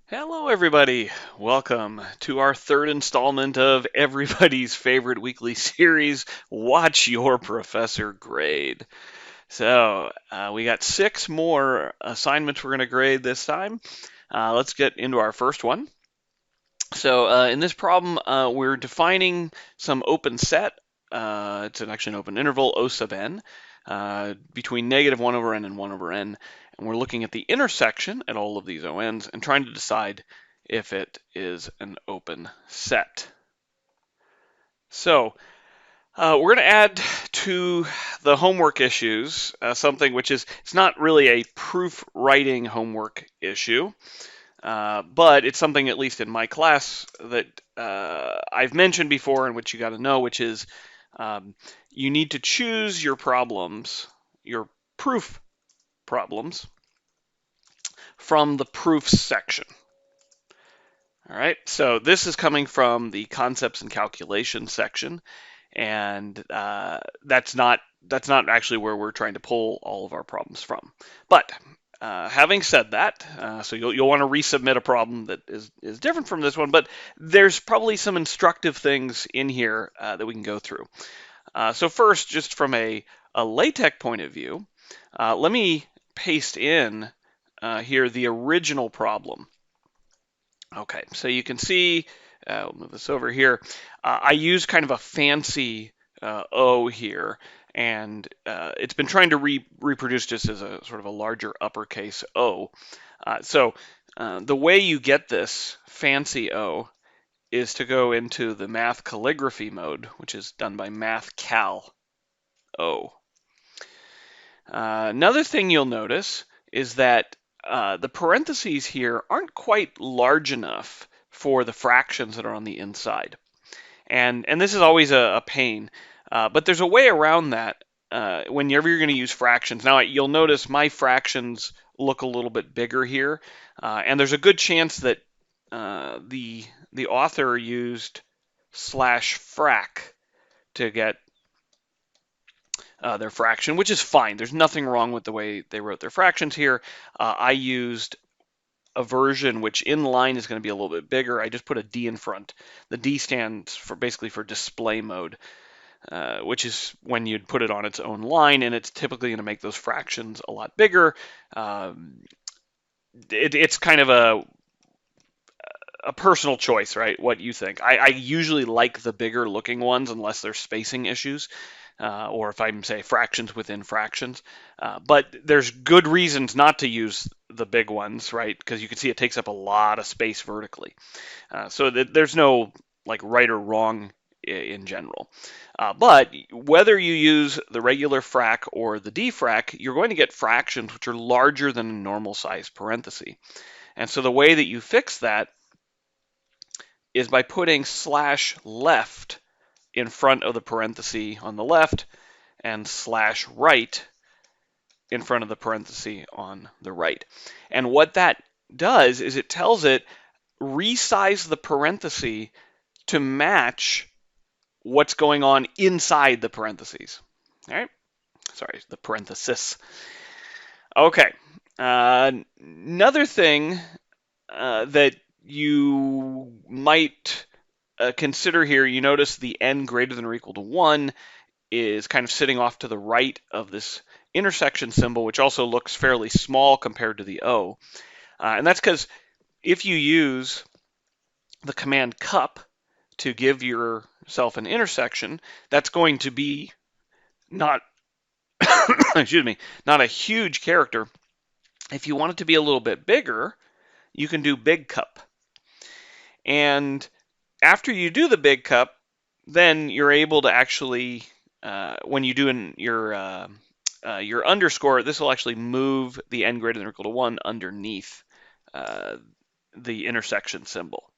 Hello, everybody. Welcome to our third installment of everybody's favorite weekly series, Watch Your Professor Grade. We got six more assignments we're going to grade this time. Let's get into our first one. In this problem, we're defining some open set. It's actually an open interval, O sub n, between negative 1 over n and 1 over n. And we're looking at the intersection at all of these ONs and trying to decide if it is an open set. We're going to add to the homework issues something which is, it's not really a proof writing homework issue. But it's something, at least in my class, that I've mentioned before and which you got to know, which is you need to choose your problems, your proof problems, from the proofs section. All right, so this is coming from the concepts and calculations section, and that's not actually where we're trying to pull all of our problems from. But having said that, so you'll want to resubmit a problem that is different from this one, but there's probably some instructive things in here that we can go through. So first, just from a LaTeX point of view, let me paste in here the original problem. Okay, so you can see, we'll move this over here. I use kind of a fancy O here, and it's been trying to reproduce just as a sort of a larger uppercase O. The way you get this fancy O is to go into the math calligraphy mode, which is done by mathcal O. Another thing you'll notice is that the parentheses here aren't quite large enough for the fractions that are on the inside. And this is always a pain, but there's a way around that whenever you're going to use fractions. Now, you'll notice my fractions look a little bit bigger here, and there's a good chance that the author used /frac to get their fraction, which is fine. There's nothing wrong with the way they wrote their fractions here. I used a version which in line is going to be a little bit bigger. I just put a D in front. The D stands for basically for display mode, which is when you'd put it on its own line, and it's typically going to make those fractions a lot bigger. It's kind of a personal choice, right? What you think. I usually like the bigger looking ones unless there's spacing issues. Or if I'm, say, fractions within fractions. But there's good reasons not to use the big ones, right? Because you can see it takes up a lot of space vertically. So there's no like right or wrong in general. But whether you use the regular frac or the dfrac, you're going to get fractions which are larger than a normal size parenthesis. And so the way that you fix that is by putting /left in front of the parenthesis on the left and /right in front of the parenthesis on the right. And what that does is it tells it resize the parenthesis to match what's going on inside the parentheses. All right, sorry, the parenthesis. Okay, another thing that you might consider here, you notice the n greater than or equal to 1 is kind of sitting off to the right of this intersection symbol, which also looks fairly small compared to the O. And that's because if you use the command cup to give yourself an intersection, that's going to be not, excuse me, not a huge character. If you want it to be a little bit bigger, you can do big cup. And after you do the big cup, then you're able to actually, when you do your underscore, this will actually move the n greater than or equal to 1 underneath the intersection symbol.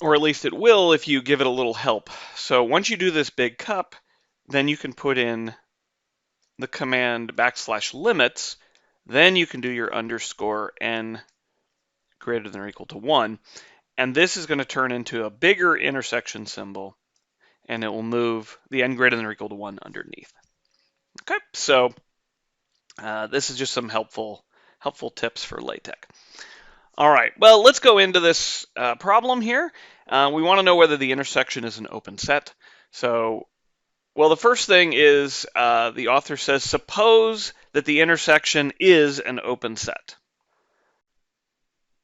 Or at least it will if you give it a little help. So once you do this big cup, then you can put in the command \limits. Then you can do your underscore n greater than or equal to 1. And this is going to turn into a bigger intersection symbol, and it will move the n greater than or equal to 1 underneath. Okay, so this is just some helpful tips for LaTeX. All right, well, let's go into this problem here. We want to know whether the intersection is an open set. So, well, the first thing is the author says, suppose that the intersection is an open set.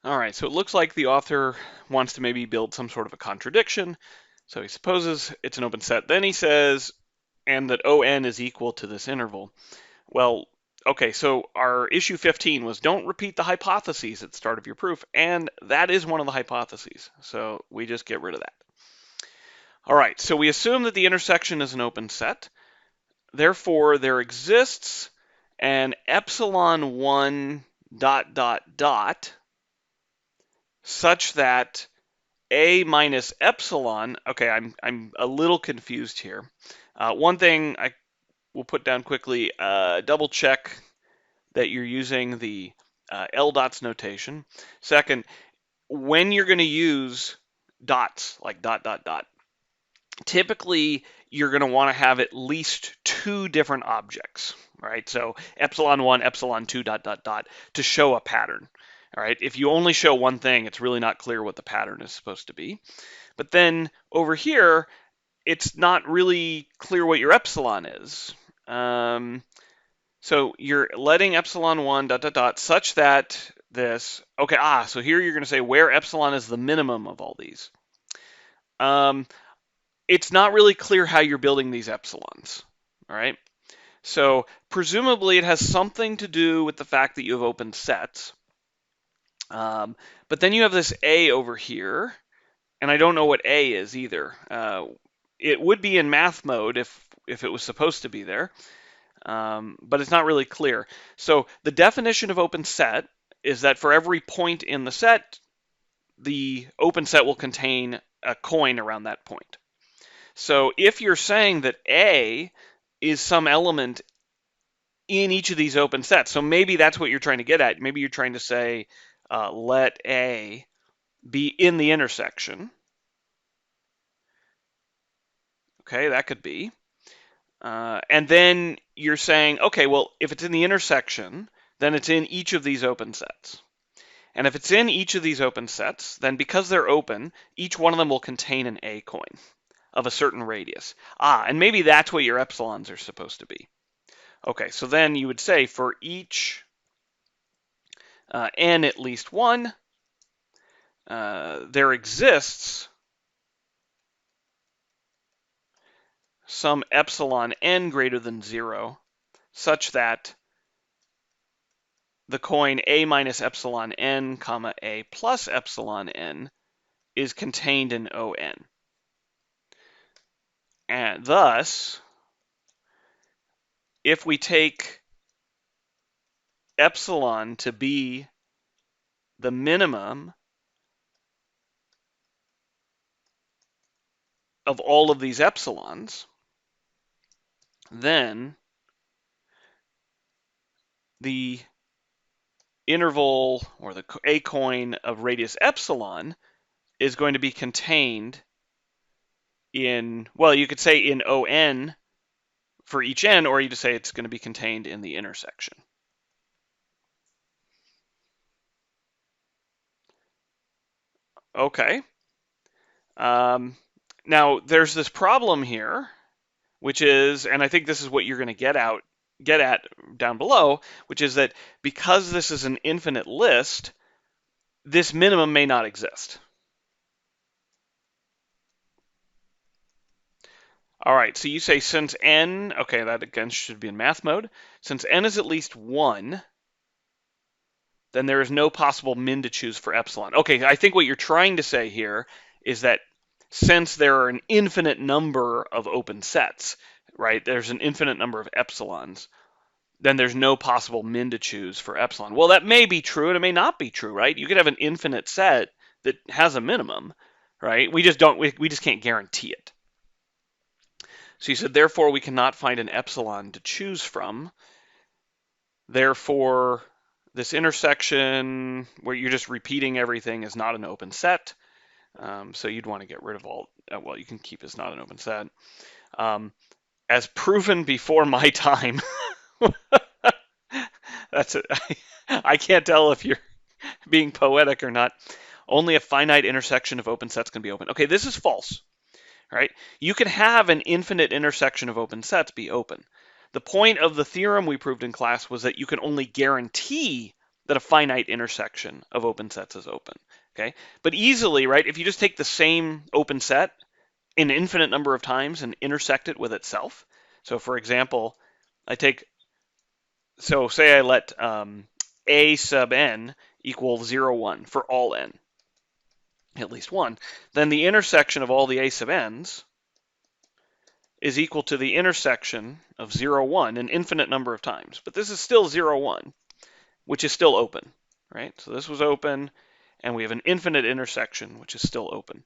All right, so it looks like the author wants to maybe build some sort of a contradiction. So he supposes it's an open set. Then he says, and that ON is equal to this interval. Well, okay, so our issue 15 was don't repeat the hypotheses at the start of your proof, and that is one of the hypotheses. So we just get rid of that. All right, so we assume that the intersection is an open set. Therefore, there exists an epsilon 1 dot dot dot such that a minus epsilon, okay, I'm a little confused here. One thing I will put down quickly, double check that you're using the LDOTS notation. Second, when you're going to use dots, like dot, dot, dot, typically you're going to want to have at least two different objects, right? So epsilon 1, epsilon 2, dot, dot, dot, to show a pattern. All right, if you only show one thing, it's really not clear what the pattern is supposed to be. But then over here, it's not really clear what your epsilon is. So you're letting epsilon 1 dot dot dot such that this, okay, so here you're going to say where epsilon is the minimum of all these. It's not really clear how you're building these epsilons, all right? So presumably it has something to do with the fact that you have open sets. But then you have this A over here, and I don't know what A is either. It would be in math mode if it was supposed to be there, but it's not really clear. So the definition of open set is that for every point in the set, the open set will contain a coin around that point. So if you're saying that A is some element in each of these open sets, so maybe that's what you're trying to get at. Maybe you're trying to say, let A be in the intersection. Okay, that could be. And then you're saying, okay, well, if it's in the intersection, then it's in each of these open sets. And if it's in each of these open sets, then because they're open, each one of them will contain an A coin of a certain radius. And maybe that's what your epsilons are supposed to be. Okay, so then you would say for each n at least one, there exists some epsilon n greater than 0 such that the coin a minus epsilon n comma a plus epsilon n is contained in ON. And thus, if we take epsilon to be the minimum of all of these epsilons, then the interval or the A coin of radius epsilon is going to be contained in, well, you could say in ON for each n, or you just say it's going to be contained in the intersection. Okay. Now there's this problem here, which is, and I think this is what you're going to get at down below, which is that because this is an infinite list, this minimum may not exist. All right, so you say since n, okay, that again should be in math mode. Since n is at least 1, then there is no possible min to choose for epsilon. Okay, I think what you're trying to say here is that since there are an infinite number of open sets, right, there's an infinite number of epsilons, then there's no possible min to choose for epsilon. Well, that may be true and it may not be true, right? You could have an infinite set that has a minimum, right? We just can't guarantee it. So you said, therefore, we cannot find an epsilon to choose from. Therefore, this intersection where you're just repeating everything is not an open set. So you'd want to get rid of all, well, you can keep as not an open set. As proven before my time. That's it. I can't tell if you're being poetic or not. Only a finite intersection of open sets can be open. Okay, this is false, right? You can have an infinite intersection of open sets be open. The point of the theorem we proved in class was that you can only guarantee that a finite intersection of open sets is open, okay? But easily, right, if you just take the same open set an infinite number of times and intersect it with itself. So for example, say I let a sub n equal 0, 1 for all n, at least 1, then the intersection of all the a sub n's is equal to the intersection of 0, 1 an infinite number of times. But this is still 0, 1, which is still open, right? So this was open, and we have an infinite intersection, which is still open.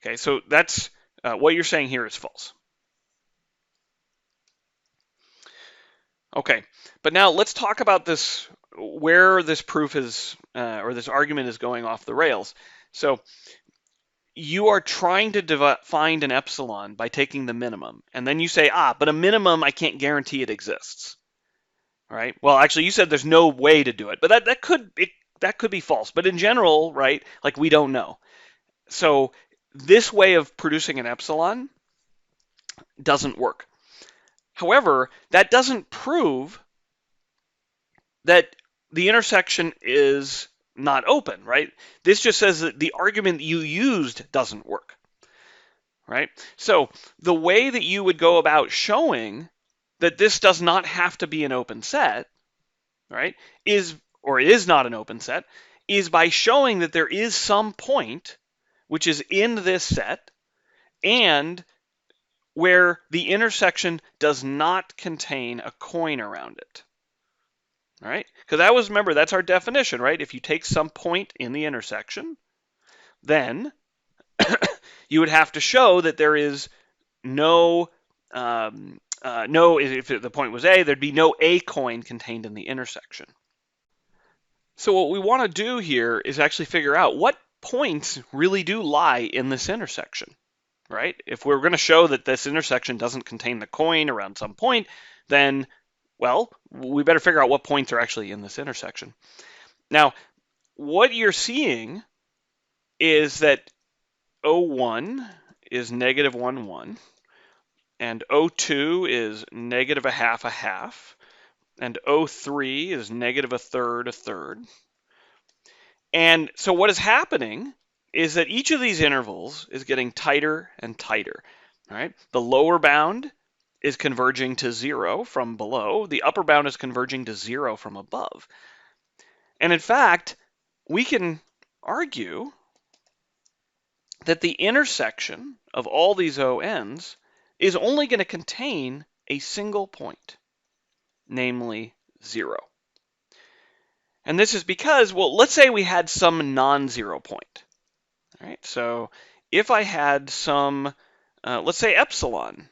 Okay, so that's what you're saying here is false. Okay, but now let's talk about this, where this proof is, or this argument is going off the rails. So you are trying to find an epsilon by taking the minimum, and then you say, but a minimum, I can't guarantee it exists. All right. Well, actually, you said there's no way to do it, but that could be false. But in general, right, like we don't know. So this way of producing an epsilon doesn't work. However, that doesn't prove that the intersection is not open, right? This just says that the argument you used doesn't work, right? So the way that you would go about showing that this does not have to be an open set, right, is not an open set, is by showing that there is some point which is in this set and where the intersection does not contain a coin around it. All right? Because remember, that's our definition, right? If you take some point in the intersection, then you would have to show that there is no, if the point was A, there'd be no A coin contained in the intersection. So what we want to do here is actually figure out what points really do lie in this intersection, right? If we're going to show that this intersection doesn't contain the coin around some point, then, well, we better figure out what points are actually in this intersection. Now, what you're seeing is that O1 is negative 1, 1, and O2 is negative a half, and O3 is negative a third. And so what is happening is that each of these intervals is getting tighter and tighter, right? The lower bound is converging to 0 from below. The upper bound is converging to 0 from above. And in fact, we can argue that the intersection of all these ONs is only going to contain a single point, namely 0. And this is because, well, let's say we had some non-zero point. All right, so if I had some, let's say epsilon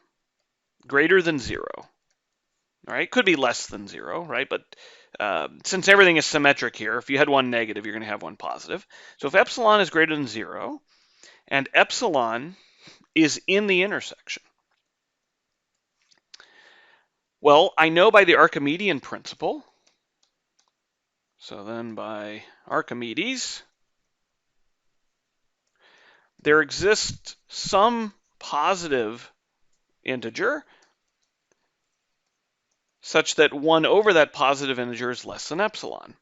greater than 0, all right, could be less than 0, right? But since everything is symmetric here, if you had one negative, you're going to have one positive. So if epsilon is greater than 0, and epsilon is in the intersection, well, I know by the Archimedean principle, so then by Archimedes, there exists some positive integer such that 1 over that positive integer is less than epsilon.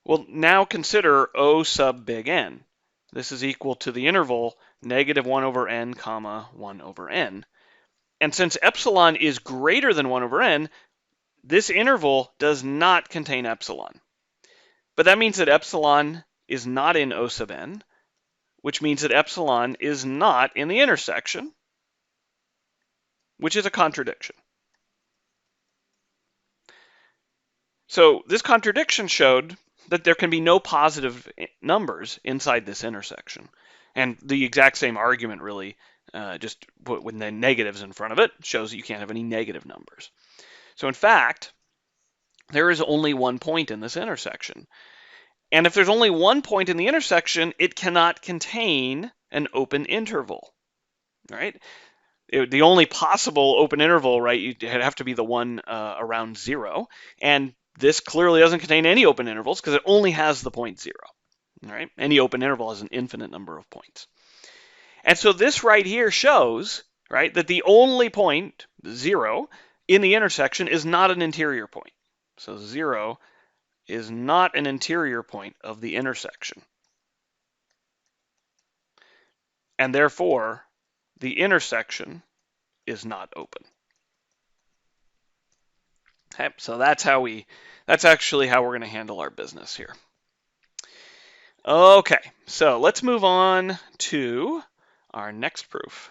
Well, now consider O sub big N. This is equal to the interval negative 1 over n, comma 1 over n. And since epsilon is greater than 1 over n, this interval does not contain epsilon. But that means that epsilon is not in O sub n, which means that epsilon is not in the intersection, which is a contradiction. So this contradiction showed that there can be no positive numbers inside this intersection. And the exact same argument really, just put with the negatives in front of it, shows that you can't have any negative numbers. So in fact, there is only one point in this intersection. And if there's only one point in the intersection, it cannot contain an open interval, right? The only possible open interval, right, you'd have to be the one around 0. And this clearly doesn't contain any open intervals because it only has the point 0. All right? Any open interval has an infinite number of points. And so this right here shows, right, that the only point, 0, in the intersection is not an interior point. So 0 is not an interior point of the intersection. And therefore, the intersection is not open. Okay, so that's actually how we're going to handle our business here. Okay, so let's move on to our next proof.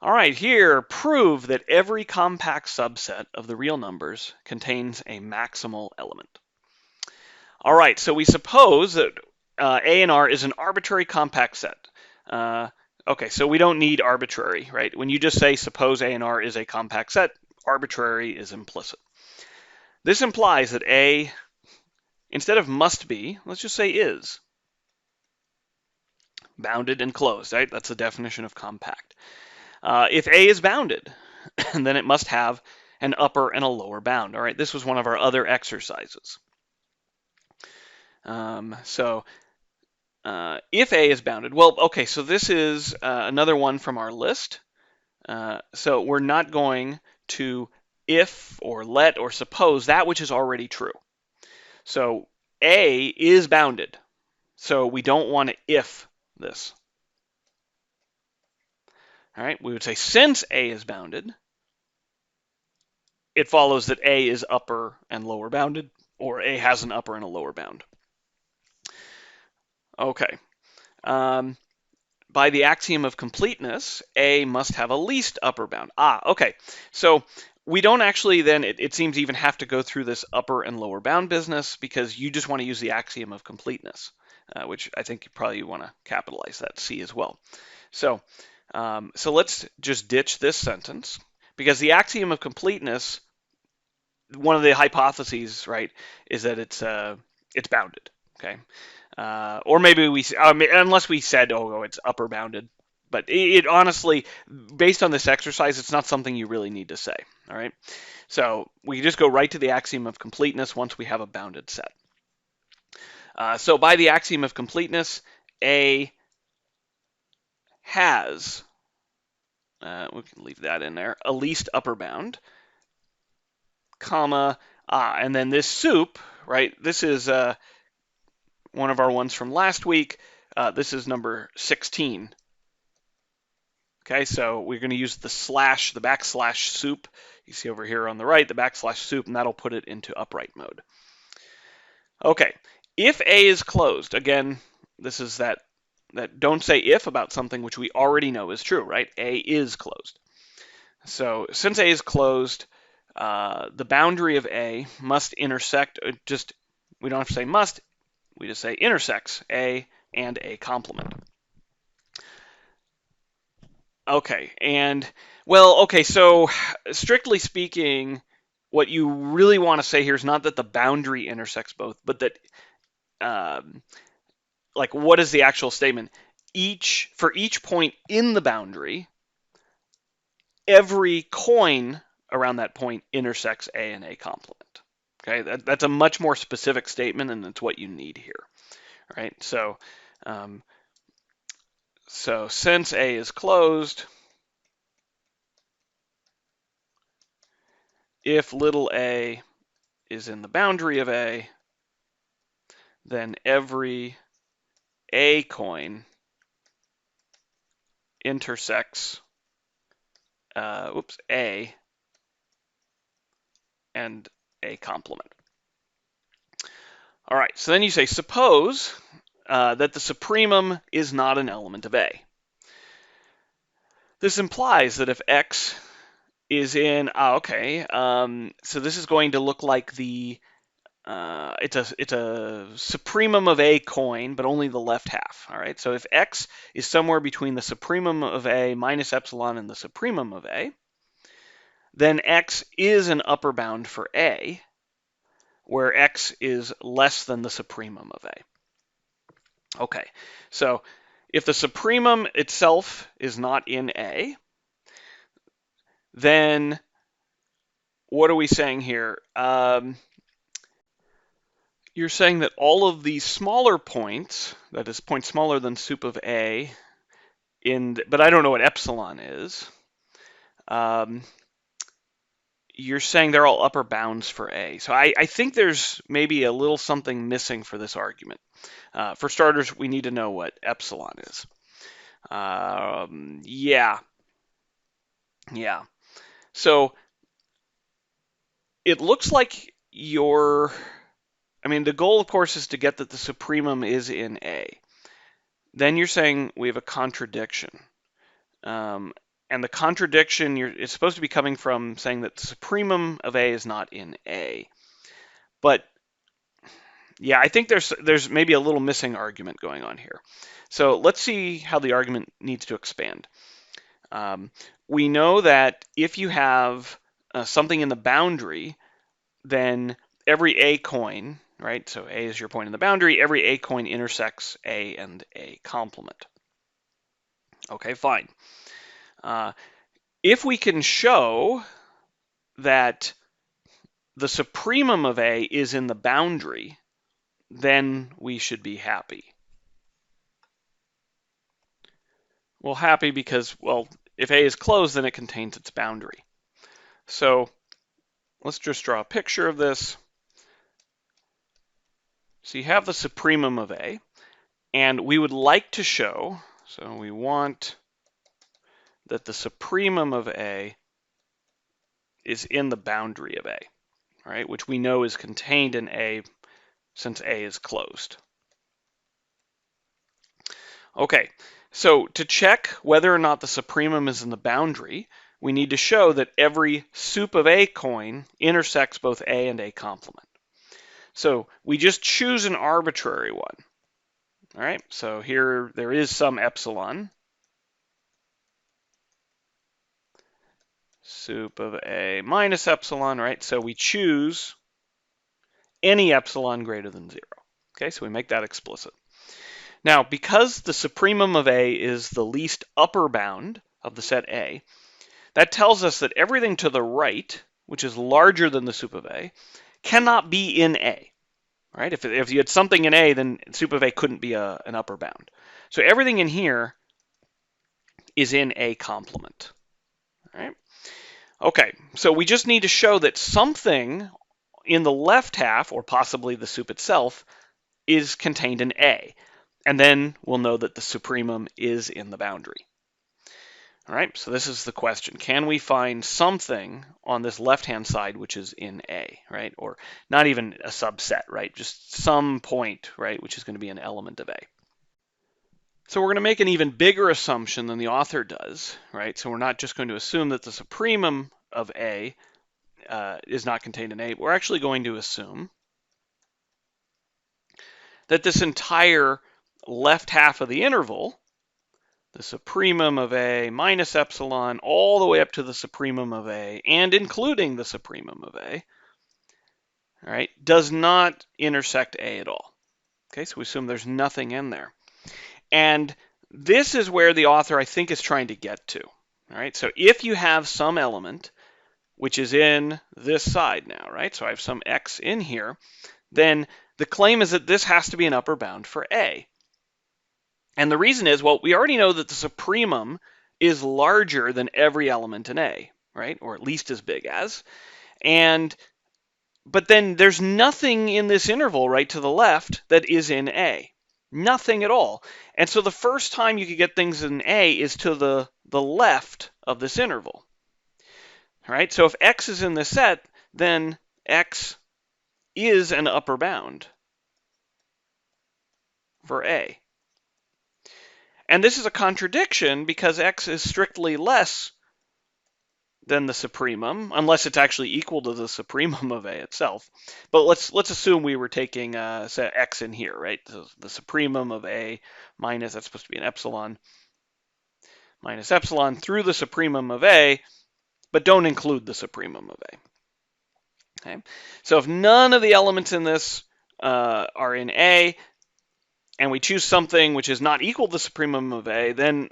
All right, here, prove that every compact subset of the real numbers contains a maximal element. All right, so we suppose that A and R is an arbitrary compact set. Okay, so we don't need arbitrary, right? When you just say suppose A and R is a compact set, arbitrary is implicit. This implies that A, instead of must be, let's just say is. Bounded and closed, right? That's the definition of compact. If A is bounded, then it must have an upper and a lower bound. All right, this was one of our other exercises. If A is bounded, well, okay, so this is another one from our list. So we're not going to if or let or suppose that which is already true. So A is bounded, so we don't want to if this. All right, we would say since A is bounded, it follows that A is upper and lower bounded, or A has an upper and a lower bound. Okay. By the axiom of completeness, A must have a least upper bound. Okay. So we don't actually then, it seems, even have to go through this upper and lower bound business because you just want to use the axiom of completeness, which I think you probably want to capitalize that C as well. So let's just ditch this sentence because the axiom of completeness, one of the hypotheses, right, is that it's bounded. Okay. Or maybe unless we said, oh, it's upper bounded. But it honestly, based on this exercise, it's not something you really need to say. All right. So we just go right to the axiom of completeness once we have a bounded set. So by the axiom of completeness, A has, we can leave that in there, a least upper bound, comma, and then this soup, right? This is one of our ones from last week. This is number 16. Okay, so we're going to use the backslash soup. You see over here on the right, the backslash soup, and that'll put it into upright mode. Okay, if A is closed, again, this is that don't say if about something which we already know is true, right? A is closed. So since A is closed, the boundary of A must intersect, we don't have to say must, we just say intersects A and A complement. Okay, so strictly speaking, what you really want to say here is not that the boundary intersects both, but that, what is the actual statement? For each point in the boundary, every coin around that point intersects A and A complement. Okay, that's a much more specific statement, and it's what you need here. All right, so since A is closed, if little a is in the boundary of A, then every A coin intersects A and A complement. All right, so then you say, suppose that the supremum is not an element of A. This implies that if X is in, so this is going to look like it's a supremum of A coin, but only the left half. All right, so if X is somewhere between the supremum of A minus epsilon and the supremum of A, then X is an upper bound for A, where X is less than the supremum of A. Okay, so if the supremum itself is not in A, then what are we saying here? You're saying that all of these smaller points, that is points smaller than sup of A, but I don't know what epsilon is. You're saying they're all upper bounds for A. So I think there's maybe a little something missing for this argument. For starters, we need to know what epsilon is. Yeah. So it looks like the goal, of course, is to get that the supremum is in A. Then you're saying we have a contradiction. And the contradiction is supposed to be coming from saying that the supremum of A is not in A. But yeah, I think there's maybe a little missing argument going on here. So let's see how the argument needs to expand. We know that if you have something in the boundary, then every A coin, right? So A is your point in the boundary. Every A coin intersects A and A complement. Okay, fine. If we can show that the supremum of A is in the boundary, then we should be happy. Well, happy because, well, if A is closed, then it contains its boundary. So let's just draw a picture of this. So you have the supremum of A, and we would like to show, so we want that the supremum of A is in the boundary of A, right? Which we know is contained in A since A is closed. Okay, so to check whether or not the supremum is in the boundary, we need to show that every sup of A coin intersects both A and A complement. So we just choose an arbitrary one. All right, so here there is some epsilon. Sup of A minus epsilon, right? So we choose any epsilon greater than 0. Okay, so we make that explicit. Now, because the supremum of A is the least upper bound of the set A, that tells us that everything to the right, which is larger than the sup of A, cannot be in A. Right? If you had something in A, then sup of A couldn't be an upper bound. So everything in here is in A complement. All right? Okay, so we just need to show that something in the left half, or possibly the sup itself, is contained in A. And then we'll know that the supremum is in the boundary. All right, so this is the question. Can we find something on this left-hand side which is in A, right? Or not even a subset, right? Just some point, right, which is going to be an element of A. So we're going to make an even bigger assumption than the author does, right? So we're not just going to assume that the supremum of A is not contained in A. We're actually going to assume that this entire left half of the interval, the supremum of A minus epsilon, all the way up to the supremum of A, and including the supremum of A, all right, does not intersect A at all. Okay, so we assume there's nothing in there. And this is where the author, I think, is trying to get to. All right, so if you have some element which is in this side now, right, so I have some x in here, then the claim is that this has to be an upper bound for A. And the reason is, well, we already know that the supremum is larger than every element in A, right? Or at least as big as. But then there's nothing in this interval right to the left that is in A. Nothing at all. And so the first time you could get things in A is to the left of this interval. All right? So if X is in this set, then X is an upper bound for A. And this is a contradiction because X is strictly less than the supremum, unless it's actually equal to the supremum of A itself. But let's assume we were taking say X in here, right? So the supremum of A minus, that's supposed to be an epsilon, minus epsilon through the supremum of A, but don't include the supremum of A. Okay? So if none of the elements in this are in A, and we choose something which is not equal to the supremum of A, then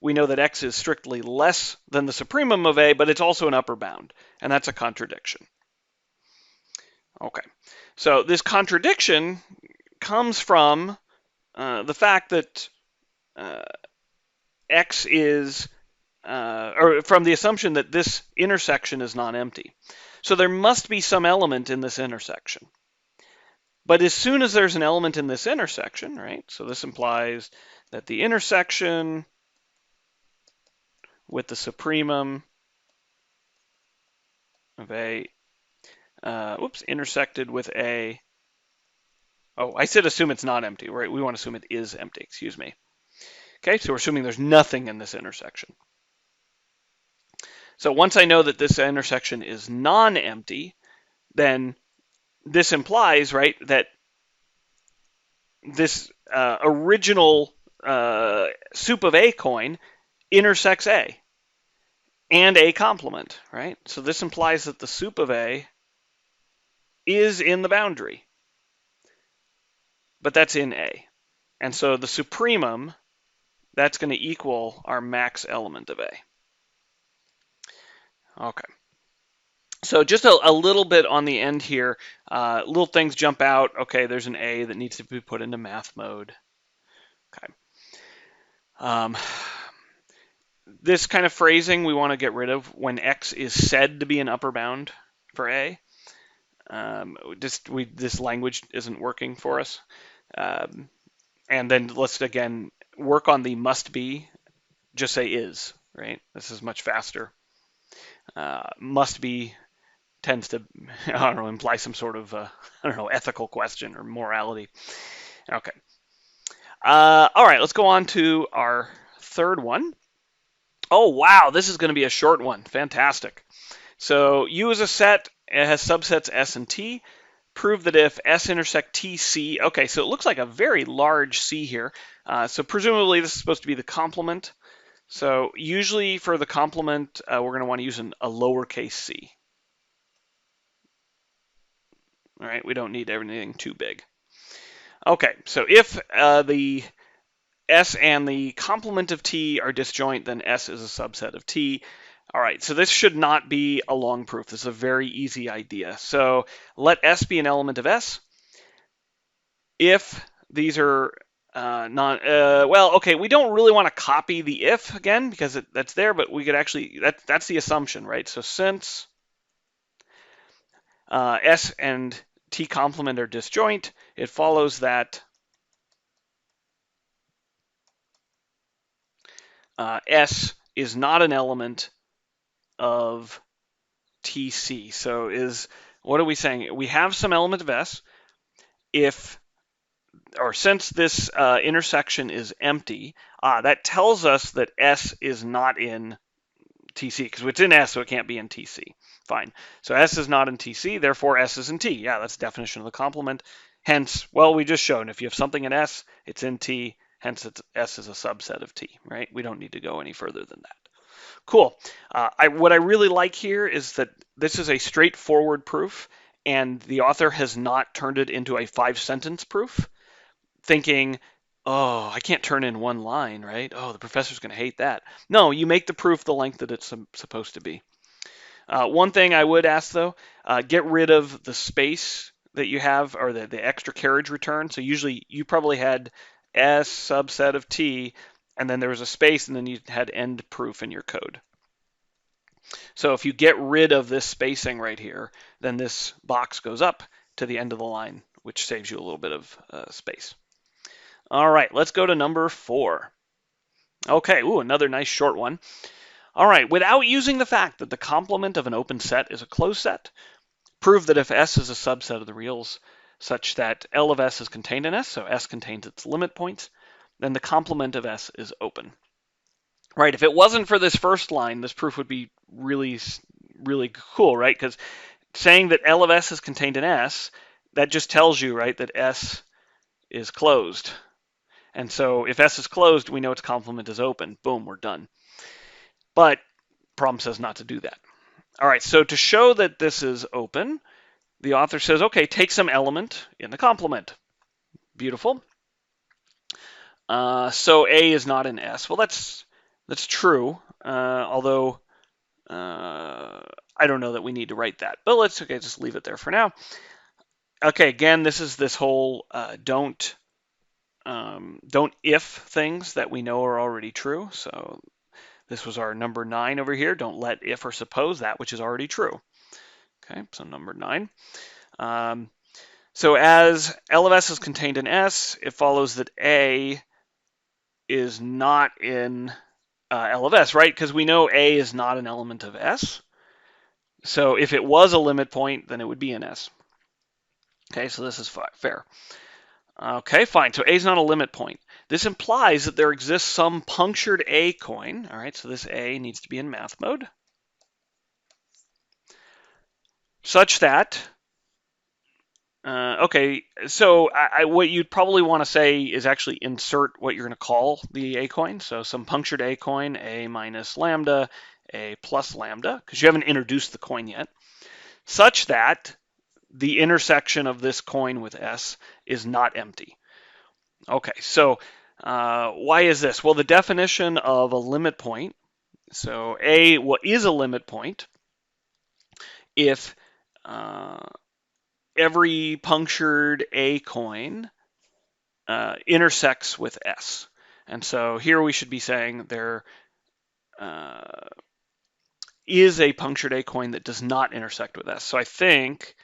we know that X is strictly less than the supremum of A, but it's also an upper bound, and that's a contradiction. Okay, so this contradiction comes from the fact that X is, or from the assumption that this intersection is non-empty. So there must be some element in this intersection. But as soon as there's an element in this intersection, right, so this implies that the intersection with the supremum of A, intersected with A. Oh, I said assume it's not empty, right? We want to assume it is empty, excuse me. Okay, so we're assuming there's nothing in this intersection. So once I know that this intersection is non-empty, then this implies, right, that this original sup of A coin intersects A and A complement, right? So this implies that the sup of A is in the boundary, but that's in A. And so the supremum, that's going to equal our max element of A. Okay. So just a little bit on the end here, little things jump out. Okay, there's an A that needs to be put into math mode. Okay. This kind of phrasing we want to get rid of when X is said to be an upper bound for A. This language isn't working for us. And then let's again work on the must be. Just say is, right? This is much faster. Must be tends to, I don't know, imply some sort of, ethical question or morality. Okay. All right, let's go on to our third one. Oh, wow, this is going to be a short one. Fantastic. So U is a set. It has subsets S and T. Prove that if S intersect TC, okay, so it looks like a very large C here. So presumably this is supposed to be the complement. So usually for the complement, we're going to want to use a lowercase c. All right, we don't need everything too big. Okay, so if the S and the complement of T are disjoint, then S is a subset of T. All right, so this should not be a long proof. This is a very easy idea. So let S be an element of S. If these are okay, we don't really want to copy the if again because that's there, but we could actually, that's the assumption, right? So since S and T complement are disjoint, it follows that S is not an element of TC. So what are we saying? We have some element of S. Since this intersection is empty, that tells us that S is not in TC, because it's in S, so it can't be in TC. Fine. So S is not in TC, therefore S is in T. Yeah, that's the definition of the complement. Hence, well, we just shown if you have something in S, it's in T, hence S is a subset of T, right? We don't need to go any further than that. Cool. What I really like here is that this is a straightforward proof, and the author has not turned it into a 5-sentence proof, thinking, oh, I can't turn in one line, right? Oh, the professor's going to hate that. No, you make the proof the length that it's supposed to be. One thing I would ask, though, get rid of the space that you have, or the extra carriage return. So usually you probably had S subset of T, and then there was a space, and then you had end proof in your code. So if you get rid of this spacing right here, then this box goes up to the end of the line, which saves you a little bit of space. All right, let's go to number 4. Okay, another nice short one. All right, without using the fact that the complement of an open set is a closed set, prove that if S is a subset of the reals such that L of S is contained in S, so S contains its limit points, then the complement of S is open. Right, if it wasn't for this first line, this proof would be really, really cool, right? Because saying that L of S is contained in S, that just tells you, right, that S is closed. And so if S is closed, we know its complement is open. Boom, we're done. But problem says not to do that. All right, so to show that this is open, the author says, okay, take some element in the complement. Beautiful. So A is not in S. Well, that's true, although I don't know that we need to write that. But let's just leave it there for now. Okay, again, this is this whole don't if things that we know are already true. So this was our number 9 over here. Don't let if or suppose that which is already true. Okay, so number 9. So as L of S is contained in S, it follows that A is not in L of S, right? Because we know A is not an element of S. So if it was a limit point, then it would be in S. Okay, so this is fair. Okay, fine. So A is not a limit point. This implies that there exists some punctured A coin. All right, so this A needs to be in math mode, such that okay, so what you'd probably want to say is actually insert what you're going to call the A coin. So some punctured A coin, A minus lambda, A plus lambda, because you haven't introduced the coin yet, such that the intersection of this coin with S is not empty. Okay, so why is this? Well, the definition of a limit point, so A what is a limit point if every punctured A coin intersects with S. And so here we should be saying there is a punctured A coin that does not intersect with S. So I think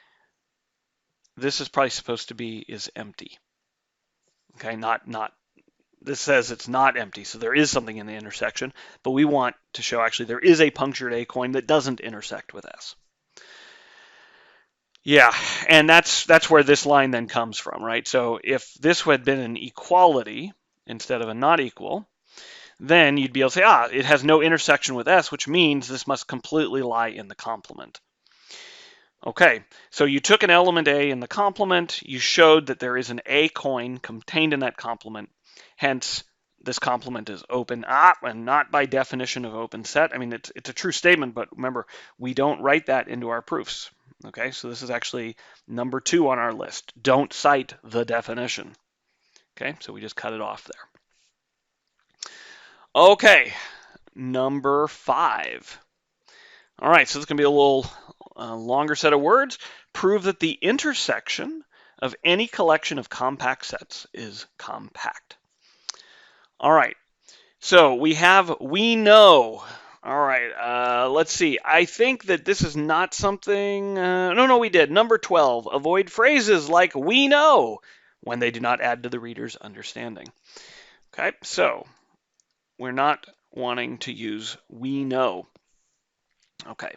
this is probably supposed to be is empty. Okay, not this says it's not empty, so there is something in the intersection, but we want to show actually there is a punctured A coin that doesn't intersect with S. Yeah, and that's where this line then comes from, right? So if this had been an equality instead of a not equal, then you'd be able to say, it has no intersection with S, which means this must completely lie in the complement. Okay, so you took an element A in the complement, you showed that there is an A coin contained in that complement, hence this complement is open, and not by definition of open set. I mean, it's a true statement, but remember, we don't write that into our proofs. Okay, so this is actually number 2 on our list. Don't cite the definition. Okay, so we just cut it off there. Okay, number 5. All right, so this is going to be a little longer set of words. Prove that the intersection of any collection of compact sets is compact. All right, so we know. All right, let's see. I think that this is not something. No, we did. Number 12. Avoid phrases like we know when they do not add to the reader's understanding. Okay, so we're not wanting to use we know. Okay.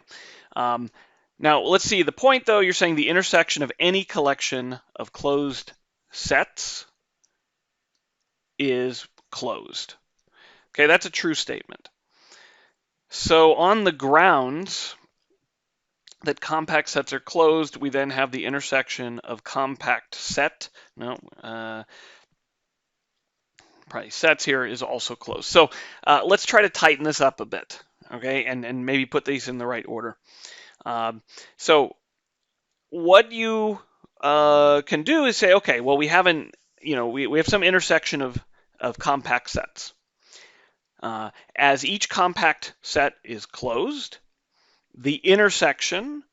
Now, let's see. The point, though, you're saying the intersection of any collection of closed sets is closed. Okay, that's a true statement. So on the grounds that compact sets are closed, we then have the intersection of compact set. Probably sets here is also closed. So let's try to tighten this up a bit, okay, and maybe put these in the right order. So what you can do is say, okay, well, we haven't, we have some intersection of compact sets. As each compact set is closed, the intersection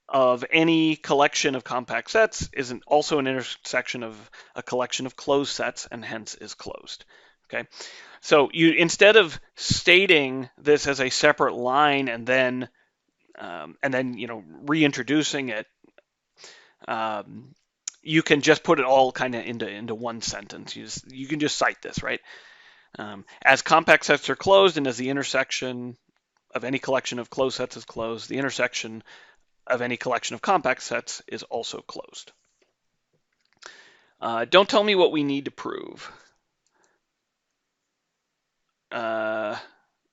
of any collection of compact sets is also an intersection of a collection of closed sets, and hence is closed. Okay, so you, instead of stating this as a separate line and then reintroducing it, you can just put it all kind of into one sentence. You can just cite this, right? As compact sets are closed, and as the intersection of any collection of closed sets is closed, the intersection of any collection of compact sets is also closed. Don't tell me what we need to prove. Yeah,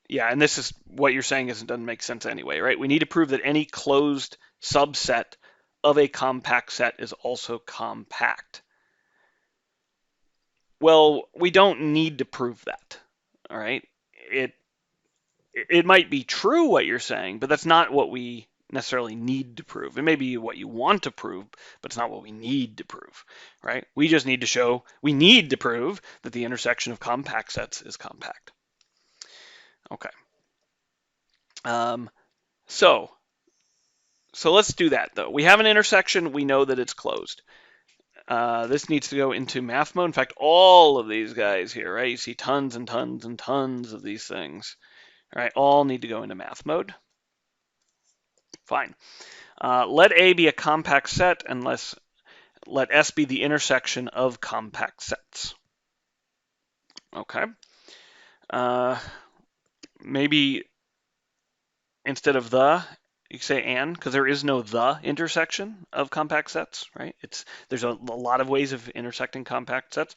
and this is what you're saying doesn't make sense anyway, right? We need to prove that any closed subset of a compact set is also compact. Well, we don't need to prove that, all right? It might be true what you're saying, but that's not what we necessarily need to prove. It may be what you want to prove, but it's not what we need to prove, right? We just need to prove that the intersection of compact sets is compact. Okay. So So let's do that though. We have an intersection. We know that it's closed. This needs to go into math mode. In fact, all of these guys here, right? You see tons and tons and tons of these things. All right, all need to go into math mode. Fine. Let A be a compact set and let S be the intersection of compact sets. Okay. Maybe instead of the, you say and, because there is no the intersection of compact sets, right? There's a lot of ways of intersecting compact sets.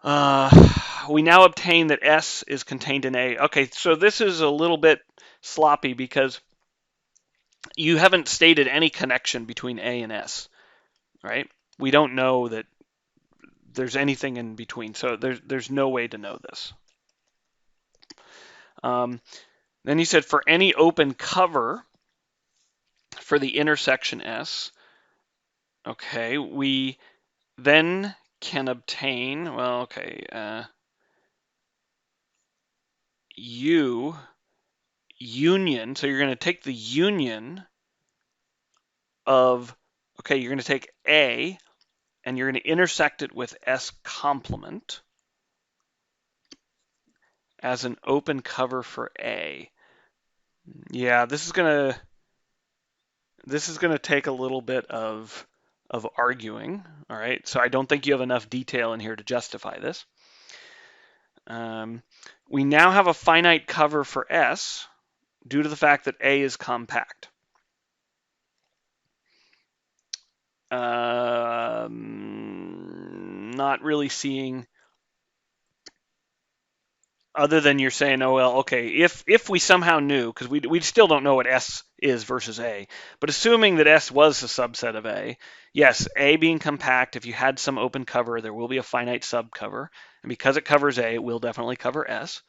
We now obtain that S is contained in A. Okay, so this is a little bit sloppy because you haven't stated any connection between A and S, right? We don't know that there's anything in between, so there's no way to know this. Then you said for any open cover for the intersection S, okay, we then can obtain, well, okay, U union, so you're going to take the union of, okay, you're going to take A and you're going to intersect it with S complement as an open cover for A. Yeah, this is going to take a little bit of arguing, all right? So I don't think you have enough detail in here to justify this. We now have a finite cover for S due to the fact that A is compact. Not really seeing, other than you're saying, oh, well, okay, if we somehow knew, because we still don't know what S is versus A, but assuming that S was a subset of A, yes, A being compact, if you had some open cover, there will be a finite subcover, and because it covers A, it will definitely cover S.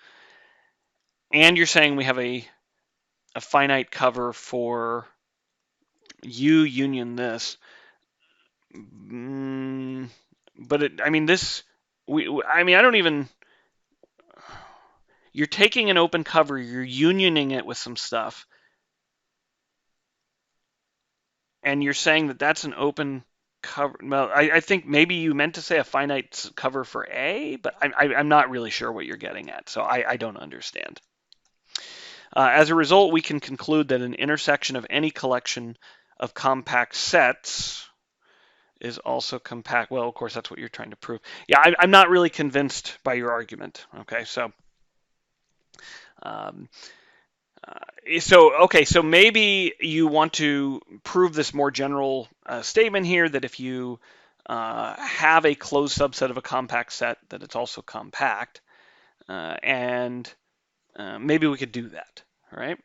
And you're saying we have a finite cover for U union this. But I mean, I don't even, you're taking an open cover, you're unioning it with some stuff, and you're saying that that's an open cover. Well, I think maybe you meant to say a finite cover for A, but I'm not really sure what you're getting at, so I don't understand. As a result, we can conclude that an intersection of any collection of compact sets is also compact. Well, of course, that's what you're trying to prove. Yeah, I'm not really convinced by your argument. Okay, so so maybe you want to prove this more general statement here that if you have a closed subset of a compact set, that it's also compact, and maybe we could do that, right?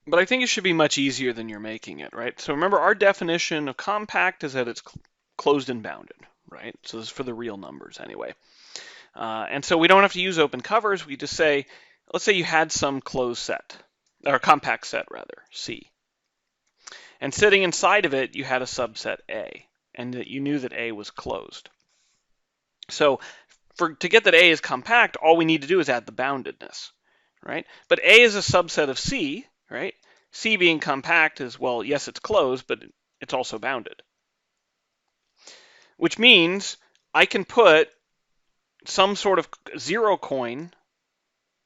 But I think it should be much easier than you're making it, right? So remember, our definition of compact is that it's closed and bounded, right? So this is for the real numbers anyway. And so we don't have to use open covers. We just say, let's say you had some closed set, or compact set rather, C. And sitting inside of it, you had a subset A, and that you knew that A was closed. So to get that A is compact, all we need to do is add the boundedness, right? But A is a subset of C, right? C being compact is, well, yes, it's closed, but it's also bounded. Which means I can put some sort of zero coin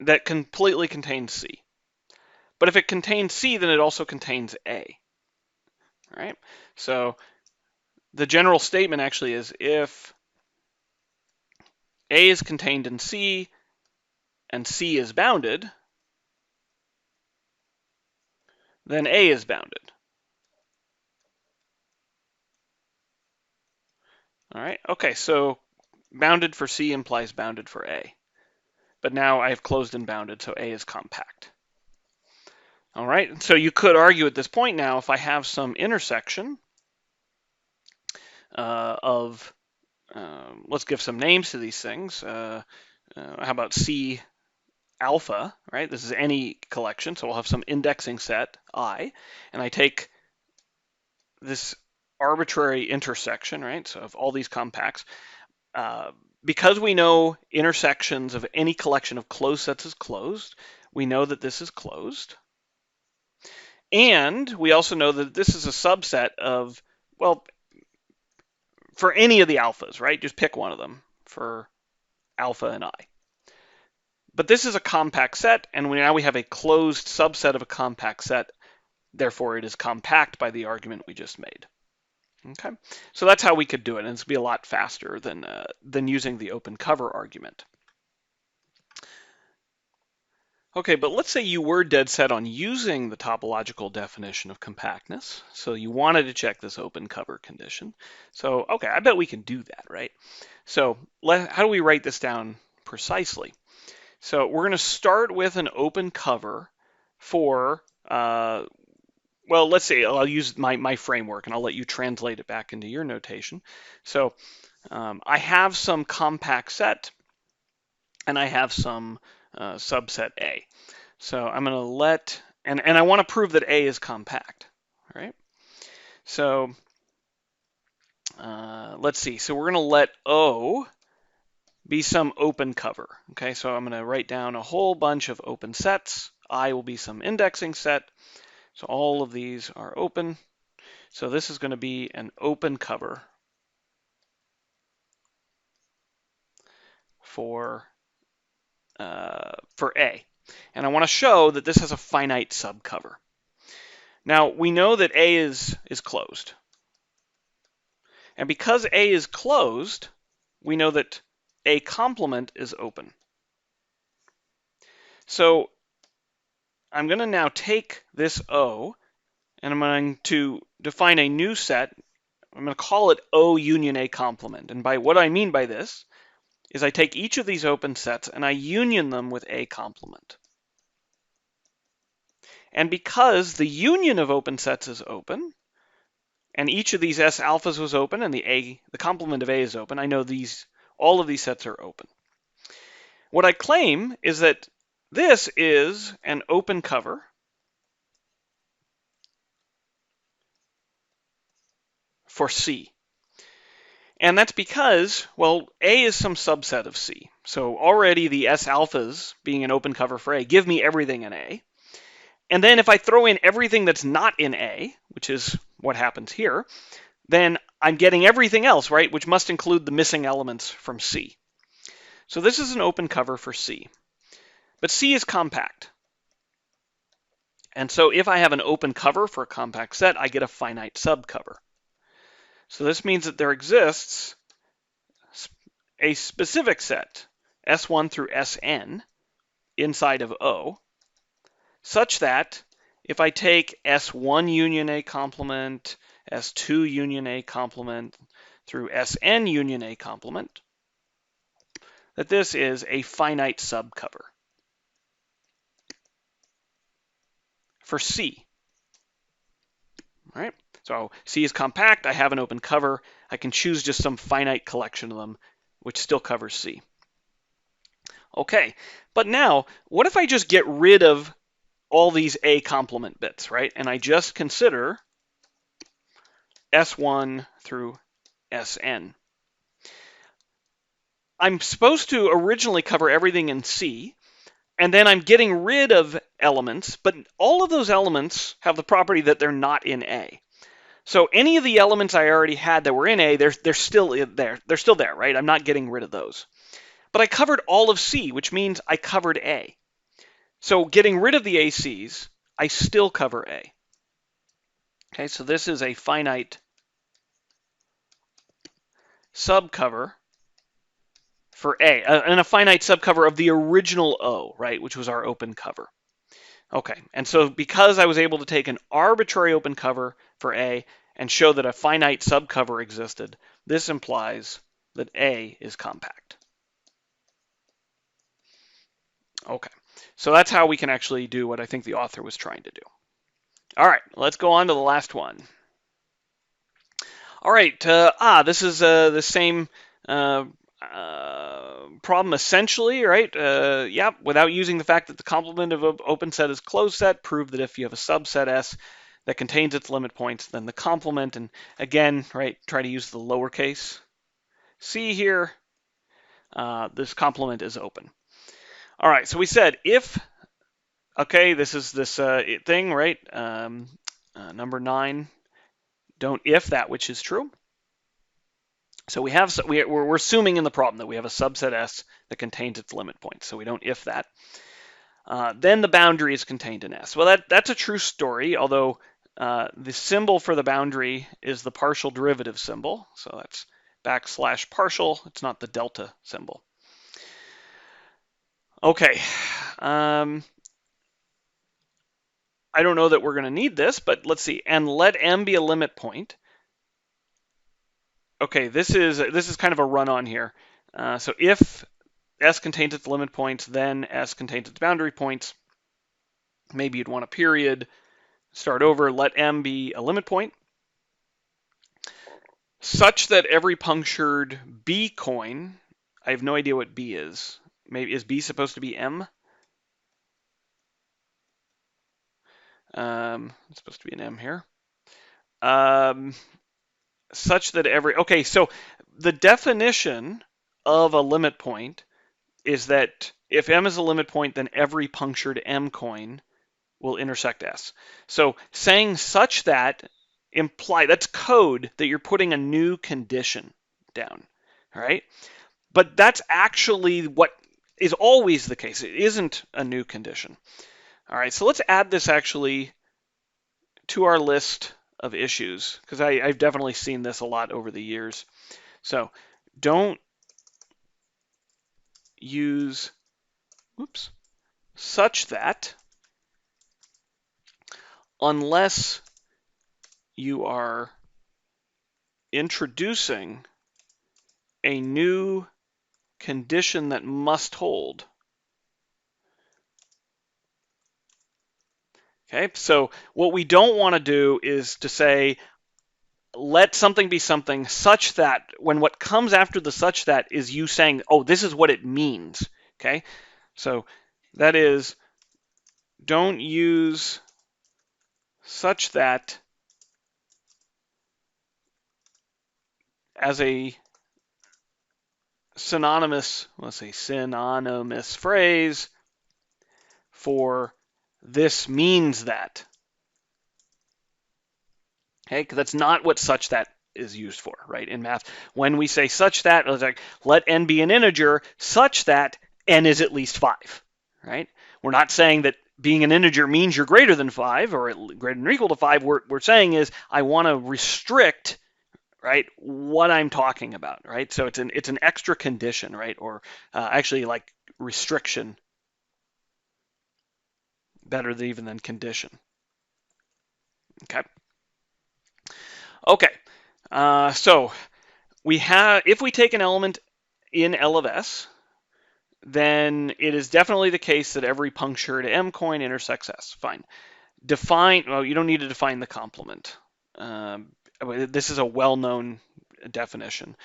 that completely contains C. But if it contains C, then it also contains A. All right? So the general statement actually is if A is contained in C and C is bounded, then A is bounded. All right? Okay, so bounded for C implies bounded for A. But now I have closed and bounded, so A is compact. All right, so you could argue at this point now, if I have some intersection of, let's give some names to these things. How about C alpha, right? This is any collection, so we'll have some indexing set, I, and I take this arbitrary intersection, right? So of all these compacts, because we know intersections of any collection of closed sets is closed, we know that this is closed. And we also know that this is a subset of, well, for any of the alphas, right? Just pick one of them for alpha and I. But this is a compact set, and now we have a closed subset of a compact set. Therefore, it is compact by the argument we just made. Okay, so that's how we could do it, and it's going to be a lot faster than using the open cover argument. Okay, but let's say you were dead set on using the topological definition of compactness. So you wanted to check this open cover condition. So, okay, I bet we can do that, right? So how do we write this down precisely? So we're going to start with an open cover for, well, let's say I'll use my framework and I'll let you translate it back into your notation. So I have some compact set and I have some subset A. So I'm going to let, and I want to prove that A is compact, right? So let's see. So we're going to let O be some open cover. Okay, so I'm going to write down a whole bunch of open sets. I will be some indexing set. So all of these are open. So this is going to be an open cover for A. And I want to show that this has a finite subcover. Now, we know that A is closed. And because A is closed, we know that A complement is open. So I'm going to now take this O, and I'm going to define a new set. I'm going to call it O union A complement. And by what I mean by this is I take each of these open sets and I union them with A complement. And because the union of open sets is open, and each of these S alphas was open, and the complement of A is open, I know all of these sets are open. What I claim is that this is an open cover for C. And that's because, well, A is some subset of C. So already the S alphas, being an open cover for A, give me everything in A. And then if I throw in everything that's not in A, which is what happens here, then I'm getting everything else, right, which must include the missing elements from C. So this is an open cover for C. But C is compact. And so if I have an open cover for a compact set, I get a finite subcover. So this means that there exists a specific set, S1 through Sn, inside of O, such that if I take S1 union A complement, S2 union A complement, through Sn union A complement, that this is a finite subcover for C. All right? So C is compact, I have an open cover, I can choose just some finite collection of them, which still covers C. Okay, but now, what if I just get rid of all these A complement bits, right? And I just consider S1 through Sn. I'm supposed to originally cover everything in C, and then I'm getting rid of elements, but all of those elements have the property that they're not in A. So any of the elements I already had that were in A, they're still there. They're still there, right? I'm not getting rid of those. But I covered all of C, which means I covered A. So getting rid of the ACs, I still cover A. Okay, so this is a finite subcover for A, and a finite subcover of the original O, right, which was our open cover. Okay, and so because I was able to take an arbitrary open cover for A and show that a finite subcover existed, this implies that A is compact. Okay, so that's how we can actually do what I think the author was trying to do. All right, let's go on to the last one. All right, this is the same problem essentially, right? Yeah, without using the fact that the complement of an open set is closed set, prove that if you have a subset S that contains its limit points, then the complement, and again, right, try to use the lowercase c here, this complement is open. All right, so we said if Okay, this is this thing, right? Number 9, don't if that which is true. So we're assuming in the problem that we have a subset S that contains its limit points. So we don't if that. Then the boundary is contained in S. Well, that's a true story, although the symbol for the boundary is the partial derivative symbol. So that's \partial. It's not the delta symbol. Okay. I don't know that we're going to need this, but let's see. And let M be a limit point. Okay, this is kind of a run-on here. So if S contains its limit points, then S contains its boundary points. Maybe you'd want a period. Start over. Let M be a limit point such that every punctured B coin, I have no idea what B is. Maybe is B supposed to be M? It's supposed to be an M here. Such that okay, so the definition of a limit point is that if M is a limit point, then every punctured M coin will intersect S. So saying such that that's code that you're putting a new condition down, all right? But that's actually what is always the case. It isn't a new condition. All right, so let's add this actually to our list of issues, because I've definitely seen this a lot over the years. So don't use, such that unless you are introducing a new condition that must hold. Okay, so what we don't want to do is to say, let something be something such that when what comes after the such that is you saying, oh, this is what it means. Okay, so that is, don't use such that as a synonymous, let's say synonymous phrase for this means that. Okay, because that's not what such that is used for, right? In math, when we say such that, it's like let n be an integer such that n is at least 5, right? We're not saying that being an integer means you're greater than 5 or greater than or equal to 5. We're saying is I want to restrict, right, what I'm talking about, right? So it's an extra condition, right? Or actually like restriction, better than even than condition. Okay. Okay. So we have, if we take an element in L of S, then it is definitely the case that every punctured M coin intersects S. Fine. Define, well, you don't need to define the complement. This is a well-known definition.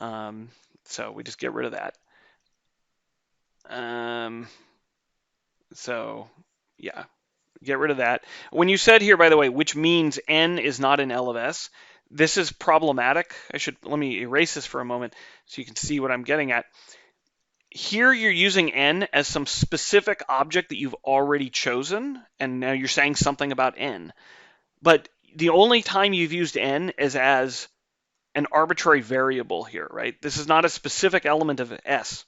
So we just get rid of that. So yeah, get rid of that. When you said here, by the way, which means N is not in L of S, this is problematic. Let me erase this for a moment so you can see what I'm getting at. Here you're using N as some specific object that you've already chosen, and now you're saying something about N. But the only time you've used N is as an arbitrary variable here, right? This is not a specific element of S,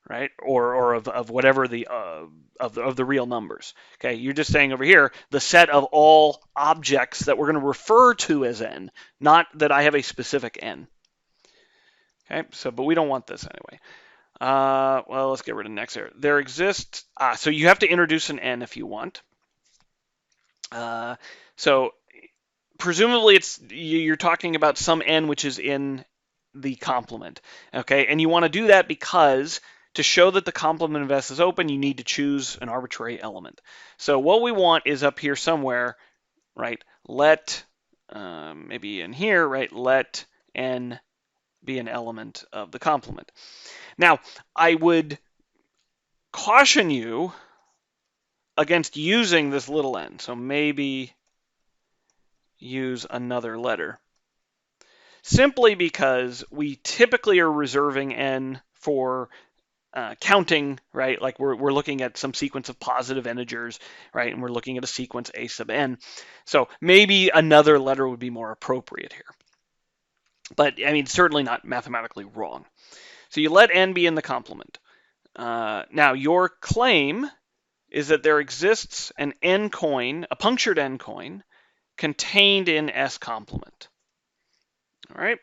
right? Or of whatever the of the real numbers. Okay, you're just saying over here the set of all objects that we're going to refer to as N, not that I have a specific N. Okay, so but we don't want this anyway. Well, let's get rid of next here. There exists, so you have to introduce an N if you want. So presumably you're talking about some N which is in the complement, okay? And you want to do that because to show that the complement of S is open, you need to choose an arbitrary element. So what we want is up here somewhere, right? Let, maybe in here, right? Let N be an element of the complement. Now, I would caution you against using this little n. So maybe use another letter. Simply because we typically are reserving n for counting, right? Like we're looking at some sequence of positive integers, right? And we're looking at a sequence a sub n. So maybe another letter would be more appropriate here. But I mean, certainly not mathematically wrong. So you let n be in the complement. Now your claim is that there exists an n coin, a punctured n coin, contained in S complement. All right.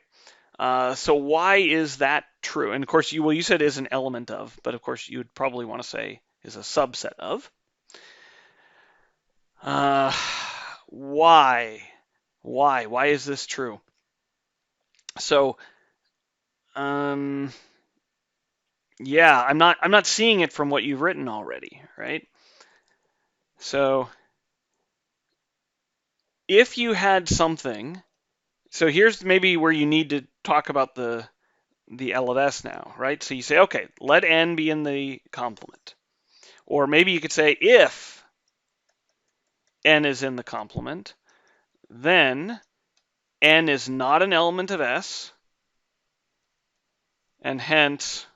So why is that true? And of course, you said is an element of, but of course you would probably want to say is a subset of. Why? Why is this true? So, yeah, I'm not seeing it from what you've written already, right? So if you had something, so here's maybe where you need to talk about the L of S now, right? So you say, okay, let n be in the complement. Or maybe you could say if n is in the complement, then n is not an element of S, and hence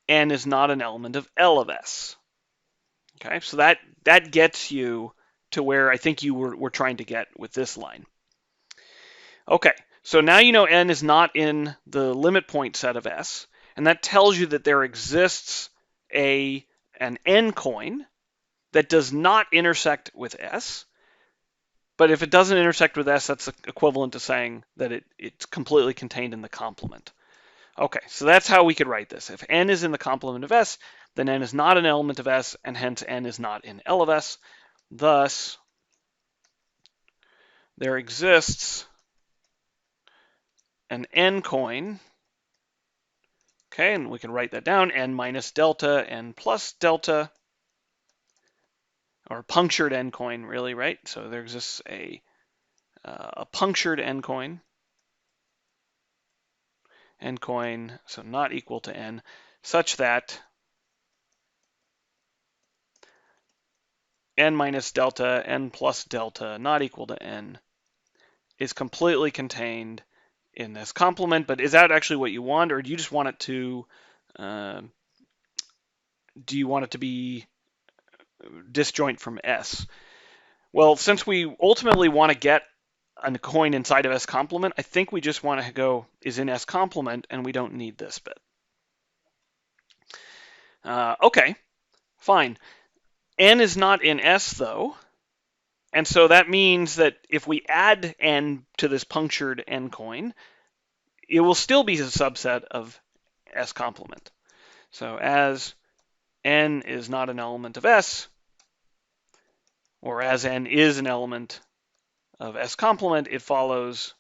n is not an element of L of S. Okay, so that gets you to where I think you were trying to get with this line. Okay, so now you know n is not in the limit point set of S, and that tells you that there exists an n coin that does not intersect with S. But if it doesn't intersect with S, that's equivalent to saying that it's completely contained in the complement. Okay, so that's how we could write this. If n is in the complement of S, then n is not an element of S, and hence n is not in L of S. Thus, there exists an n coin, okay, and we can write that down, n minus delta, n plus delta, or punctured n coin, really, right? So there exists a punctured n coin, so not equal to n, such that n minus delta, n plus delta, not equal to n, is completely contained in this complement. But is that actually what you want, or do you just want it to, be disjoint from S? Well, since we ultimately want to get a coin inside of S complement, I think we just want to go is in S complement, and we don't need this bit. Okay, fine. N is not in S, though. And so that means that if we add n to this punctured n coin, it will still be a subset of S complement. So as n is not an element of S, or as n is an element of S complement, it follows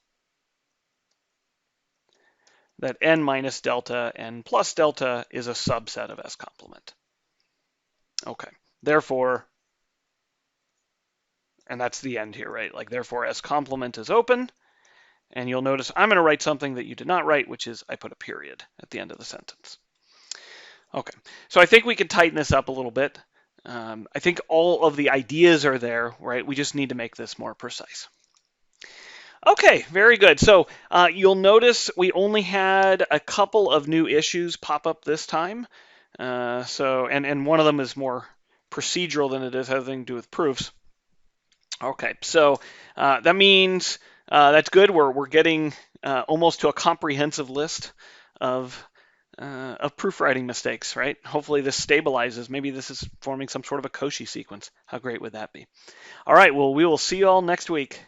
that n minus delta, n plus delta is a subset of S complement. Okay, therefore, and that's the end here, right? Like, therefore, S complement is open. And you'll notice I'm going to write something that you did not write, which is I put a period at the end of the sentence. Okay, so I think we can tighten this up a little bit. I think all of the ideas are there, right? We just need to make this more precise. Okay, very good. So you'll notice we only had a couple of new issues pop up this time. And one of them is more procedural than it is having to do with proofs. Okay, so that means that's good. We're getting almost to a comprehensive list of proofwriting mistakes, right? Hopefully this stabilizes. Maybe this is forming some sort of a Cauchy sequence. How great would that be? All right, well, we will see you all next week.